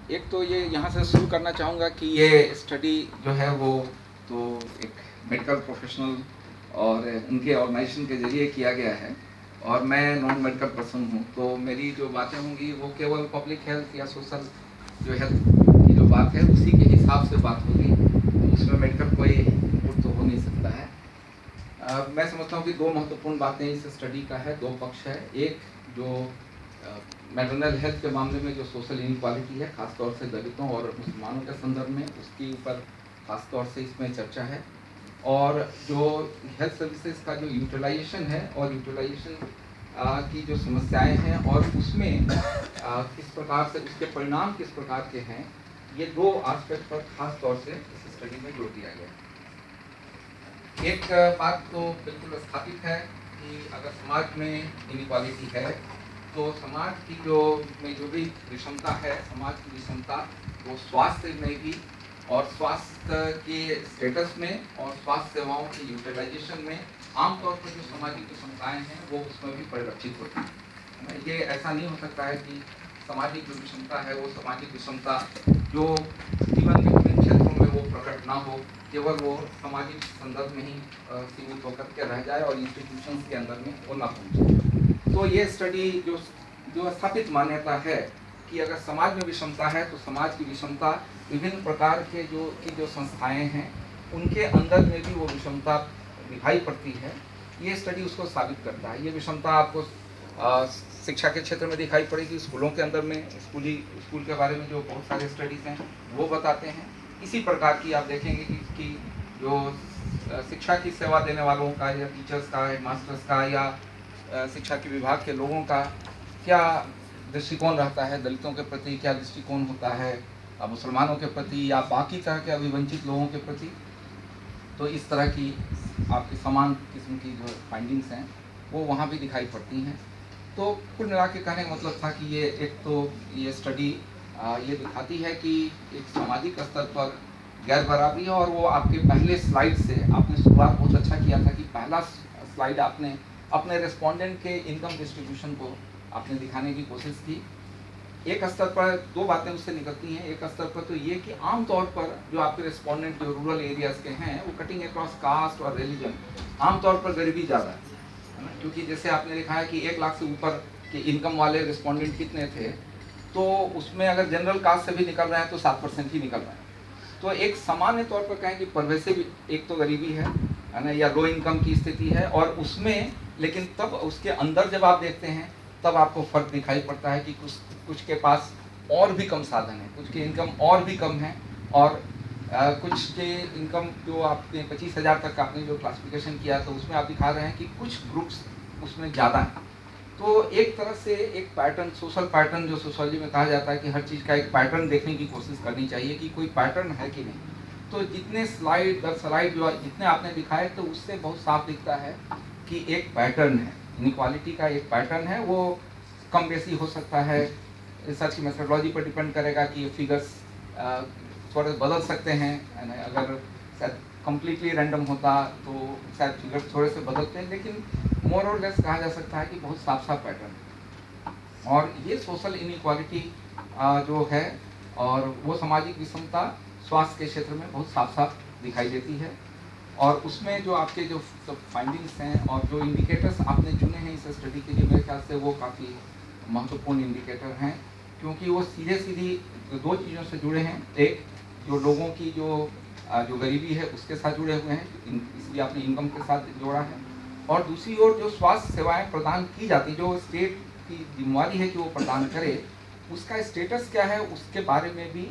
एक तो ये यहाँ से शुरू करना चाहूँगा कि ये स्टडी जो है वो तो एक मेडिकल प्रोफेशनल और उनके ऑर्गेनाइजेशन के जरिए किया गया है, और मैं नॉन मेडिकल पर्सन हूँ, तो मेरी जो बातें होंगी वो केवल पब्लिक हेल्थ या सोशल जो हेल्थ की जो बात है उसी के हिसाब से बात होगी, उसमें मेडिकल कोई इनपुट तो हो नहीं सकता है। मैं समझता हूँ कि दो महत्वपूर्ण बातें इस स्टडी का है, दो पक्ष है। एक जो मेंटल हेल्थ के मामले में जो सोशल इनक्वालिटी है, खासतौर से दलितों और मुसलमानों के संदर्भ में, उसके ऊपर खासतौर से इसमें चर्चा है। और जो हेल्थ सर्विसेज का जो यूटिलाइजेशन है और यूटिलाइजेशन की जो समस्याएं हैं और उसमें किस प्रकार से उसके परिणाम किस प्रकार के हैं, ये दो एस्पेक्ट पर खास तौर से इस स्टडी में जोर दिया गया है। एक बात तो बिल्कुल स्थापित है कि अगर समाज में इनइक्वालिटी है तो समाज की जो भी विषमता है, समाज की विषमता वो स्वास्थ्य में भी और स्वास्थ्य के स्टेटस में और स्वास्थ्य सेवाओं के यूटिलाइजेशन में आमतौर पर जो सामाजिक विषमताएं हैं वो उसमें भी परिलक्षित होती है। ये ऐसा नहीं हो सकता है कि सामाजिक जो विषमता है वो सामाजिक विषमता जो जीवन के विभिन्न क्षेत्रों में वो प्रकट ना हो, केवल वो सामाजिक संदर्भ में ही सीमित होकर के रह जाए और इंस्टीट्यूशंस के अंदर में वो ना पहुँचे। तो ये स्टडी जो स्थापित मान्यता है कि अगर समाज में विषमता है तो समाज की विषमता विभिन्न प्रकार के जो संस्थाएं हैं उनके अंदर में भी वो विषमता दिखाई पड़ती है। ये स्टडी उसको साबित करता है। ये विषमता आपको शिक्षा के क्षेत्र में दिखाई पड़ेगी, स्कूलों के अंदर में स्कूल के बारे में जो बहुत सारे स्टडीज़ हैं वो बताते हैं। इसी प्रकार की आप देखेंगे कि जो शिक्षा की सेवा देने वालों का या टीचर्स का या मास्टर्स का या शिक्षा के विभाग के लोगों का क्या दृष्टिकोण रहता है, दलितों के प्रति क्या दृष्टिकोण होता है, मुसलमानों के प्रति या बाकी तरह के अभिवंचित लोगों के प्रति, तो इस तरह की आपकी समान किस्म की जो फाइंडिंग्स हैं वो वहाँ भी दिखाई पड़ती हैं। तो कुल मिला के कहने का मतलब था कि ये एक तो ये स्टडी ये दिखाती है कि एक सामाजिक स्तर पर गैर बराबरी है, और वो आपके पहले स्लाइड से आपने शुरुआत बहुत अच्छा किया था कि पहला स्लाइड आपने अपने रेस्पोंडेंट के इनकम डिस्ट्रीब्यूशन को आपने दिखाने की कोशिश की। एक स्तर पर दो बातें उससे निकलती हैं। एक स्तर पर तो ये कि आमतौर पर जो आपके रेस्पोंडेंट जो रूरल एरियाज़ के हैं वो कटिंग अक्रॉस कास्ट और रिलीजन आमतौर पर गरीबी ज़्यादा है ना, क्योंकि जैसे आपने देखा है कि 1 लाख से ऊपर के इनकम वाले रेस्पोंडेंट कितने थे, तो उसमें अगर जनरल कास्ट से भी निकल रहे हैं तो 7% ही निकल रहे हैं। तो एक सामान्य तौर पर कहें कि परवेसिव एक तो गरीबी है ना, या लो इनकम की स्थिति है, और उसमें लेकिन तब उसके अंदर जब आप देखते हैं तब आपको फ़र्क दिखाई पड़ता है कि कुछ के पास और भी कम साधन है, कुछ के इनकम और भी कम है, और कुछ के इनकम जो आपने 25,000 तक आपने जो क्लासिफिकेशन किया तो उसमें आप दिखा रहे हैं कि कुछ ग्रुप्स उसमें ज़्यादा हैं। तो एक तरह से एक पैटर्न, सोशल पैटर्न जो सोशोलॉजी में कहा जाता है कि हर चीज़ का एक पैटर्न देखने की कोशिश करनी चाहिए कि कोई पैटर्न है कि नहीं। तो जितने स्लाइड दर स्लाइड जो जितने आपने दिखाए तो उससे बहुत साफ दिखता है कि एक पैटर्न है, इनइक्वालिटी का एक पैटर्न है। वो कम बेसी हो सकता है, रिसर्च की मेथोडोलॉजी पर डिपेंड करेगा कि ये फिगर्स थोड़े बदल सकते हैं। अगर शायद कम्प्लीटली रैंडम होता तो शायद फिगर्स थोड़े से बदलते हैं, लेकिन मोर और लेस कहा जा सकता है कि बहुत साफ साफ पैटर्न है। और ये सोशल इनइक्वालिटी जो है और वो सामाजिक विषमता स्वास्थ्य के क्षेत्र में बहुत साफ साफ दिखाई देती है। और उसमें जो आपके जो फाइंडिंग्स हैं और जो इंडिकेटर्स आपने चुने हैं इस स्टडी के लिए, मेरे ख्याल से वो काफ़ी महत्वपूर्ण इंडिकेटर हैं, क्योंकि वो सीधे सीधी दो चीज़ों से जुड़े हैं। एक जो लोगों की जो गरीबी है उसके साथ जुड़े हुए हैं, इसलिए आपने इनकम के साथ जोड़ा है, और दूसरी ओर जो स्वास्थ्य सेवाएं प्रदान की जाती, जो स्टेट की जिम्मेवारी है कि वो प्रदान करे, उसका स्टेटस क्या है उसके बारे में भी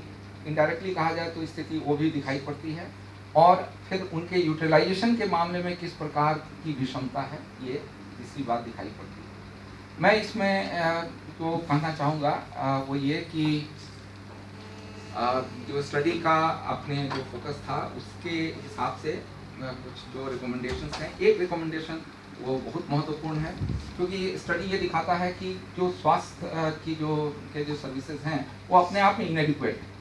इनडायरेक्टली कहा जाए तो स्थिति वो भी दिखाई पड़ती है। और फिर उनके यूटिलाइजेशन के मामले में किस प्रकार की विषमता है, ये तीसरी बात दिखाई पड़ती है। मैं इसमें जो कहना चाहूँगा वो ये कि जो स्टडी का आपने जो फोकस था उसके हिसाब से कुछ जो रिकमेंडेशंस हैं, एक रिकमेंडेशन वो बहुत महत्वपूर्ण है, क्योंकि स्टडी ये दिखाता है कि जो स्वास्थ्य की जो सर्विसेज हैं वो अपने आप में इनएडिक्वेट है।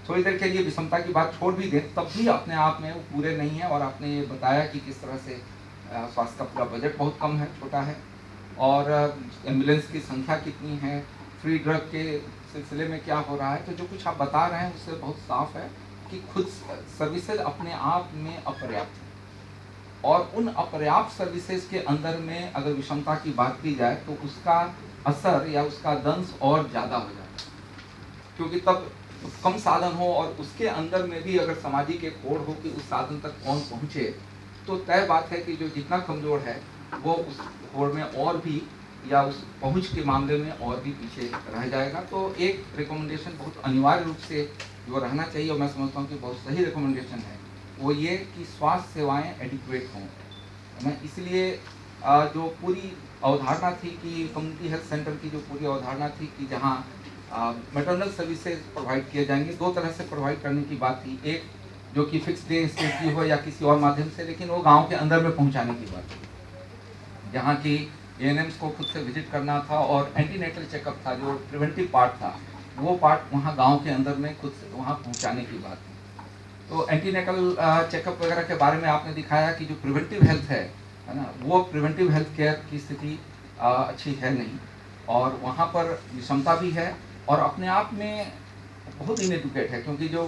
थोड़ी देर के लिए विषमता की बात छोड़ भी दें तब भी अपने आप में वो पूरे नहीं है, और आपने ये बताया कि किस तरह से स्वास्थ्य का पूरा बजट बहुत कम है, छोटा है, और एम्बुलेंस की संख्या कितनी है, फ्री ड्रग के सिलसिले में क्या हो रहा है, तो जो कुछ आप बता रहे हैं उससे बहुत साफ है कि खुद सर्विसेज अपने आप में अपर्याप्त है, और उन अपर्याप्त सर्विसेज के अंदर में अगर विषमता की बात की जाए तो उसका असर या उसका दंश और ज़्यादा हो जाता है, क्योंकि तब कम साधन हो और उसके अंदर में भी अगर सामाजिक एक होड़ हो कि उस साधन तक कौन पहुँचे, तो तय बात है कि जो जितना कमज़ोर है वो उस होड़ में और भी या उस पहुंच के मामले में और भी पीछे रह जाएगा। तो एक रिकमेंडेशन बहुत अनिवार्य रूप से जो रहना चाहिए, और मैं समझता हूँ कि बहुत सही रिकमेंडेशन है, वो ये कि स्वास्थ्य सेवाएं एडिक्वेट हों। मैं इसलिए जो पूरी अवधारणा थी कि कम्युनिटी हेल्थ सेंटर की जो पूरी अवधारणा थी कि जहाँ मैटरनल सर्विसेज प्रोवाइड किए जाएंगे, दो तरह से प्रोवाइड करने की बात थी। एक जो कि फिक्स डे स्टे की हो या किसी और माध्यम से, लेकिन वो गांव के अंदर में पहुंचाने की बात थी, जहाँ की एएनएम्स को खुद से विजिट करना था और एंटीनेटल चेकअप था, जो प्रिवेंटिव पार्ट था, वो पार्ट वहाँ गांव के अंदर में खुद से वहाँ पहुँचाने की बात थी। तो एंटीनेटल चेकअप वगैरह के बारे में आपने दिखाया कि जो प्रिवेंटिव हेल्थ है ना, वो प्रिवेंटिव हेल्थ केयर की स्थिति अच्छी है नहीं, और वहाँ पर विषमता भी है और अपने आप में बहुत इनएडुकेट है, क्योंकि जो